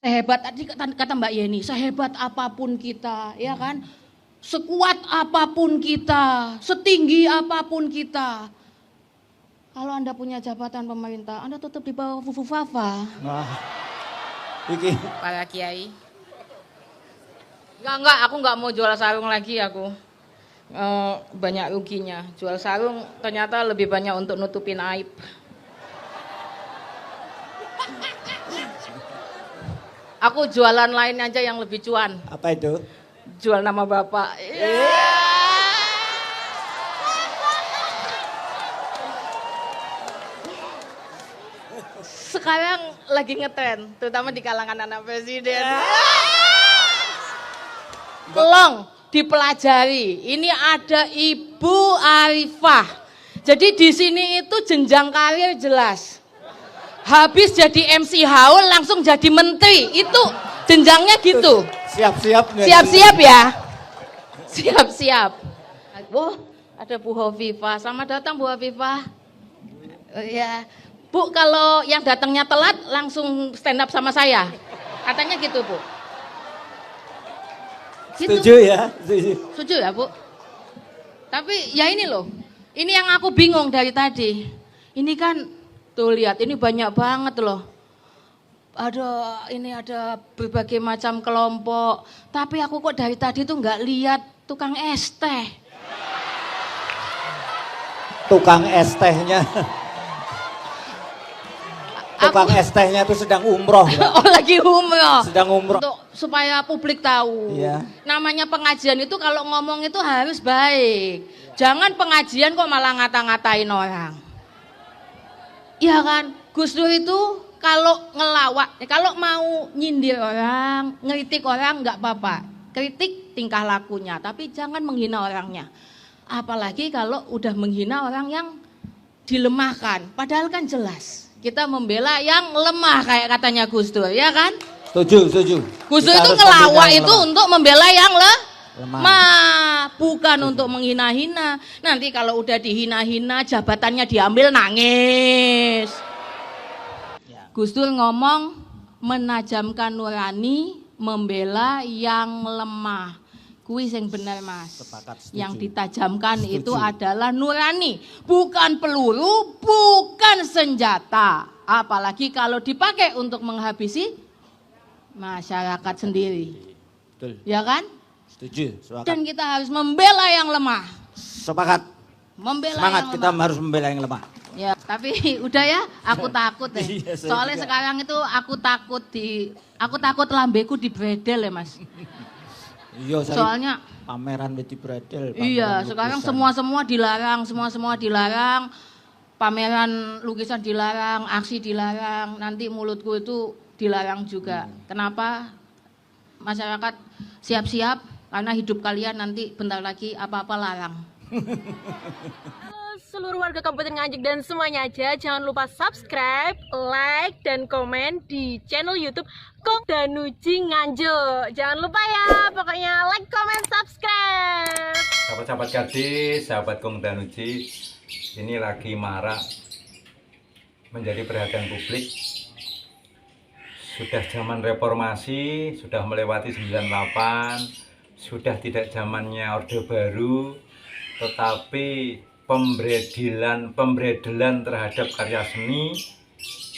Sehebat tadi kata Mbak Yeni, sehebat apapun kita, ya kan? Sekuat apapun kita, setinggi apapun kita. Kalau Anda punya jabatan pemerintah, Anda tetap di bawah Fufu Fafa. Nah, iki Para kiai. Enggak, aku enggak mau jual sarung lagi aku. Banyak ruginya. Jual sarung ternyata lebih banyak untuk nutupin aib. Aku jualan lain aja yang lebih cuan. apa itu? Jual nama bapak. Sekarang lagi ngetren, terutama di kalangan anak presiden. Tolong dipelajari. Ini ada Ibu Arifah. Jadi di sini itu jenjang karir jelas. Habis jadi MC Haul langsung jadi menteri. Itu jenjangnya gitu. Siap-siap nggak? Siap-siap ya. Siap-siap. Oh, ada Bu Hovifah. Selamat datang Bu Hovifah. Ya. Bu, kalau yang datangnya telat langsung stand up sama saya. Katanya gitu, Bu. Gitu. Setuju ya? Setuju. Setuju ya, Bu? Tapi ya ini loh. Ini yang aku bingung dari tadi. Ini kan tuh lihat, ini banyak banget loh. Ini ada berbagai macam kelompok. Tapi aku kok dari tadi tuh nggak lihat tukang es teh. Tukang es tehnya. Tukang es tehnya itu sedang umroh. Oh, lagi umroh. Sedang umroh. Untuk supaya publik tahu. Iya. Namanya pengajian itu kalau ngomong itu harus baik. Jangan pengajian kok malah ngata-ngatain orang. Iya kan? Gus Dur itu kalau ngelawak, kalau mau nyindir orang, ngeritik orang nggak apa-apa. Kritik tingkah lakunya, tapi jangan menghina orangnya. Apalagi kalau udah menghina orang yang dilemahkan. Padahal kan jelas, kita membela yang lemah kayak katanya Gus Dur, ya kan? Setuju, setuju. Gus Dur Kita itu harus ngelawak membela yang itu lemah. untuk membela yang Lemah. bukan untuk menghina-hina. Nanti kalau udah dihina-hina, jabatannya diambil nangis. Gus Dur ngomong menajamkan nurani, membela yang lemah. Kuis yang benar, Mas. Sepakat, setuju. Yang ditajamkan Setuju. itu adalah nurani, bukan peluru, bukan senjata. Apalagi kalau dipakai untuk menghabisi masyarakat sendiri. Betul. Ya kan? Setuju. Sepakat. Dan kita harus membela yang lemah. Sepakat. Membela Semangat yang kita lemah. harus membela yang lemah. Ya, tapi udah ya, aku takut deh. Iya, saya Soalnya juga. sekarang itu aku takut lambeku dibredel ya, Mas. Iya, saya Soalnya pameran di bradel. iya, sekarang semua dilarang, semua dilarang. Pameran lukisan dilarang, aksi dilarang, nanti mulutku itu dilarang juga. Kenapa? Masyarakat siap-siap karena hidup kalian nanti bentar lagi apa-apa larang. Halo seluruh warga Kabupaten Nganjuk dan semuanya aja, jangan lupa subscribe, like, dan komen di channel YouTube Kong Danuji Nganjuk. Jangan lupa ya, pokoknya like, comment, subscribe. Sahabat-sahabat gadis, sahabat Kong Danuji, ini lagi marak menjadi perhatian publik. Sudah zaman reformasi, sudah melewati 98, sudah tidak zamannya Orde Baru, tetapi pembredelan terhadap karya seni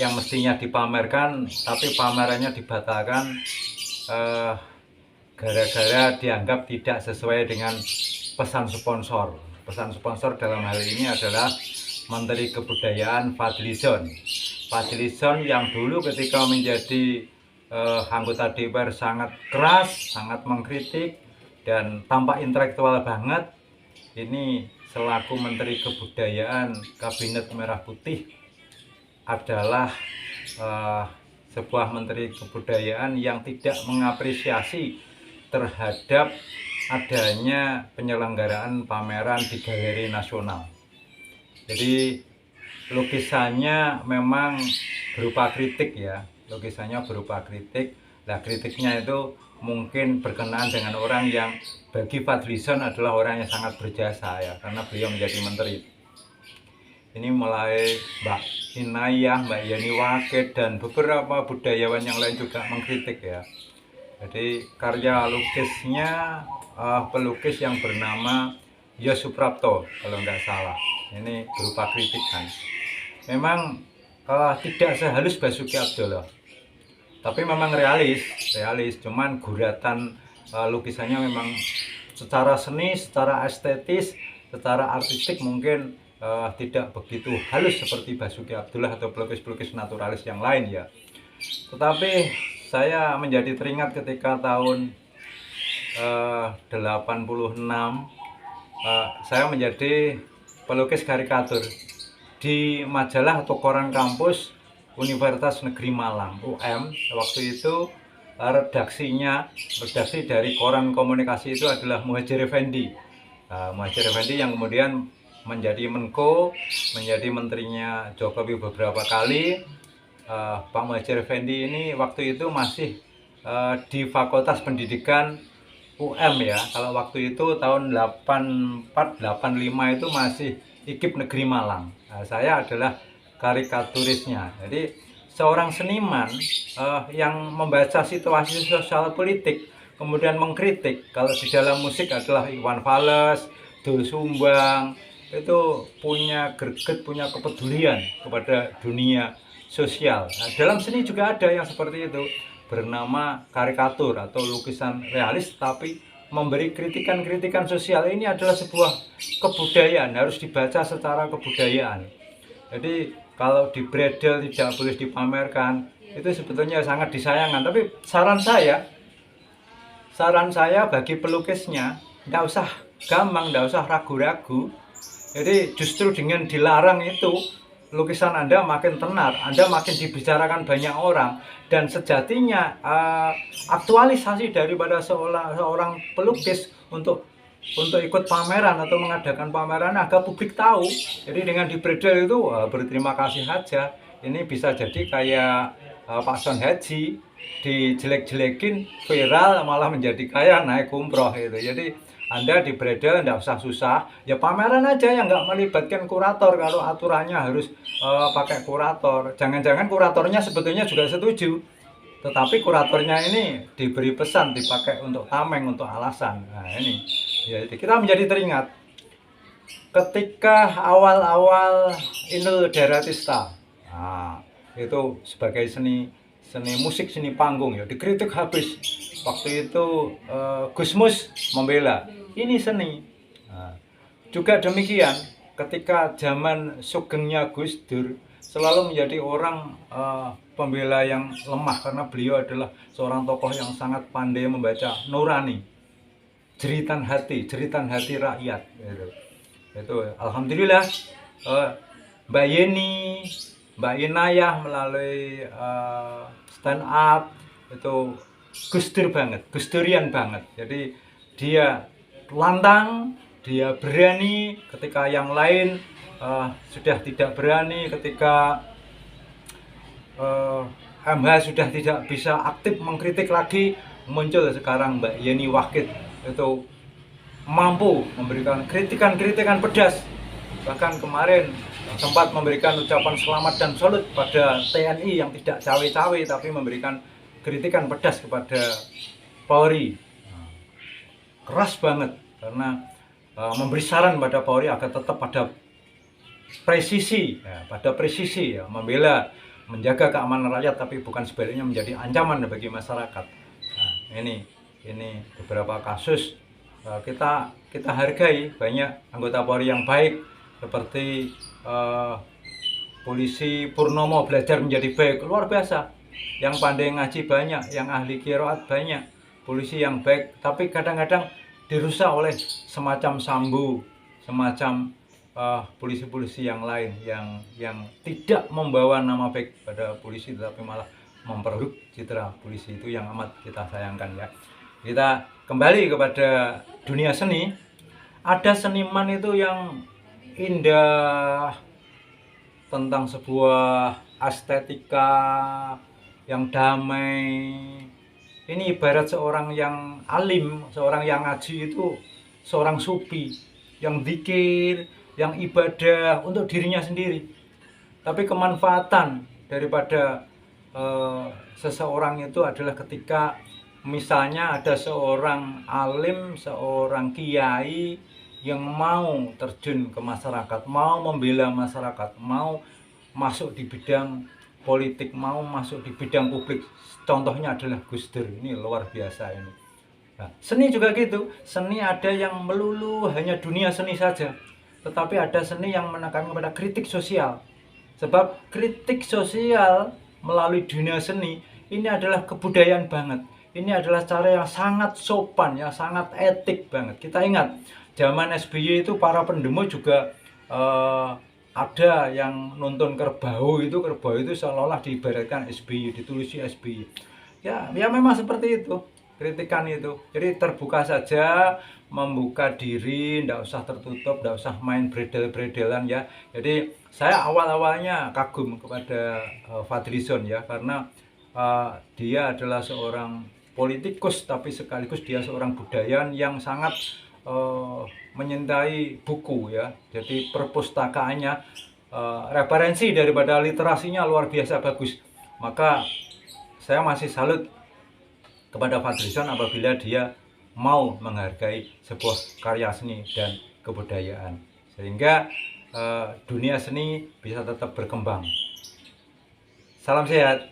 yang mestinya dipamerkan, tapi pamerannya dibatalkan gara-gara dianggap tidak sesuai dengan pesan sponsor. Pesan sponsor dalam hal ini adalah Menteri Kebudayaan Fadlizon. Fadlizon yang dulu ketika menjadi anggota DPR sangat keras, sangat mengkritik dan tampak intelektual banget. Ini selaku Menteri Kebudayaan Kabinet Merah Putih adalah sebuah Menteri Kebudayaan yang tidak mengapresiasi terhadap adanya penyelenggaraan pameran di Galeri Nasional. Jadi lukisannya memang berupa kritik ya, lukisannya berupa kritik. Nah, kritiknya itu mungkin berkenaan dengan orang yang bagi Fadlizon adalah orang yang sangat berjasa ya, karena beliau menjadi menteri. Ini mulai Mbak Inayah, Mbak Yeni Wakid, dan beberapa budayawan yang lain juga mengkritik ya. Jadi karya lukisnya pelukis yang bernama Yos Suprapto kalau nggak salah. Ini berupa kritikan. Memang tidak sehalus Basuki Abdullah, tapi memang realis. Cuman guratan lukisannya memang secara seni, secara estetis, secara artistik mungkin tidak begitu halus seperti Basuki Abdullah atau pelukis-pelukis naturalis yang lain ya. Tetapi saya menjadi teringat ketika tahun 86 saya menjadi pelukis karikatur di majalah atau koran kampus Universitas Negeri Malang UM. Waktu itu redaksi dari koran komunikasi itu adalah Muhadjir Effendi. Muhadjir Effendi yang kemudian menjadi Menko, menjadi menterinya Jokowi beberapa kali. Pak Muhadjir Effendi ini waktu itu masih di Fakultas Pendidikan UM ya. Kalau waktu itu tahun 84-85 itu masih IKIP Negeri Malang. Saya adalah karikaturisnya. Jadi seorang seniman yang membaca situasi sosial politik kemudian mengkritik. Kalau di dalam musik adalah Iwan Fals, Doel Sumbang, itu punya greget, punya kepedulian kepada dunia sosial. Nah, dalam seni juga ada yang seperti itu, bernama karikatur atau lukisan realis tapi memberi kritikan-kritikan sosial. Ini adalah sebuah kebudayaan, harus dibaca secara kebudayaan. Jadi kalau di bredel tidak boleh dipamerkan, itu sebetulnya sangat disayangkan. Tapi saran saya bagi pelukisnya, tidak usah gampang, tidak usah ragu-ragu. Jadi justru dengan dilarang itu, lukisan Anda makin tenar, Anda makin dibicarakan banyak orang, dan sejatinya aktualisasi daripada seorang pelukis untuk ikut pameran atau mengadakan pameran agar publik tahu. Jadi dengan dibredel itu berterima kasih saja. Ini bisa jadi kayak Pak Son Haji dijelek-jelekin viral malah menjadi kaya naik umroh itu. Jadi Anda di bredel tidak usah susah, ya pameran aja yang nggak melibatkan kurator. Kalau aturannya harus pakai kurator, jangan-jangan kuratornya sebetulnya juga setuju, tetapi kuratornya ini diberi pesan dipakai untuk tameng, untuk alasan. Nah ini, ya, kita menjadi teringat ketika awal-awal Inul Daratista, nah, itu sebagai seni musik, seni panggung ya dikritik habis. Waktu itu Gusmus membela, ini seni. Nah, juga demikian ketika zaman sugengnya Gus Dur selalu menjadi orang pembela yang lemah karena beliau adalah seorang tokoh yang sangat pandai membaca nurani, jeritan hati rakyat. Itu Alhamdulillah Mbak Yeni, Mbak Inayah melalui stand up itu Gus Durian banget. Jadi dia lantang, dia berani ketika yang lain sudah tidak berani, ketika MH sudah tidak bisa aktif mengkritik lagi, muncul sekarang Mbak Yeni Wakid itu mampu memberikan kritikan pedas. Bahkan kemarin sempat memberikan ucapan selamat dan salut pada TNI yang tidak cawe-cawe tapi memberikan kritikan pedas kepada Polri. Keras banget karena memberi saran pada Polri agar tetap pada presisi ya, membela, menjaga keamanan rakyat tapi bukan sebaliknya menjadi ancaman bagi masyarakat. Nah, ini beberapa kasus kita hargai, banyak anggota Polri yang baik seperti polisi Purnomo belajar menjadi baik, luar biasa. Yang pandai ngaji banyak, yang ahli qiraat banyak, polisi yang baik, tapi kadang-kadang dirusak oleh semacam Sambo, semacam polisi-polisi yang lain yang tidak membawa nama baik pada polisi tetapi malah memperburuk citra polisi. Itu yang amat kita sayangkan ya. Kita kembali kepada dunia seni. Ada seniman itu yang indah tentang sebuah estetika yang damai. Ini ibarat seorang yang alim, seorang yang ngaji itu seorang sufi yang zikir, yang ibadah untuk dirinya sendiri. Tapi kemanfaatan daripada seseorang itu adalah ketika misalnya ada seorang alim, seorang kiai yang mau terjun ke masyarakat, mau membela masyarakat, mau masuk di bidang politik, mau masuk di bidang publik. Contohnya adalah Gus Dur, ini luar biasa ini. Nah, seni juga gitu, seni ada yang melulu hanya dunia seni saja, tetapi ada seni yang menekankan pada kritik sosial. Sebab kritik sosial melalui dunia seni ini adalah kebudayaan banget. Ini adalah cara yang sangat sopan, yang sangat etik banget. Kita ingat, zaman SBY itu para pendemo juga ada yang nonton Kerbau itu seolah-olah diibaratkan SBY, ditulisi SBY. Ya memang seperti itu, kritikan itu. Jadi terbuka saja, membuka diri, tidak usah tertutup, tidak usah main bredel-bredelan ya. Jadi saya awal-awalnya kagum kepada Fadlizon ya, karena dia adalah seorang politikus, tapi sekaligus dia seorang budayawan yang sangat menyintai buku ya. Jadi perpustakaannya, referensi daripada literasinya luar biasa bagus. Maka saya masih salut kepada Fadlizon apabila dia mau menghargai sebuah karya seni dan kebudayaan, sehingga dunia seni bisa tetap berkembang. Salam sehat.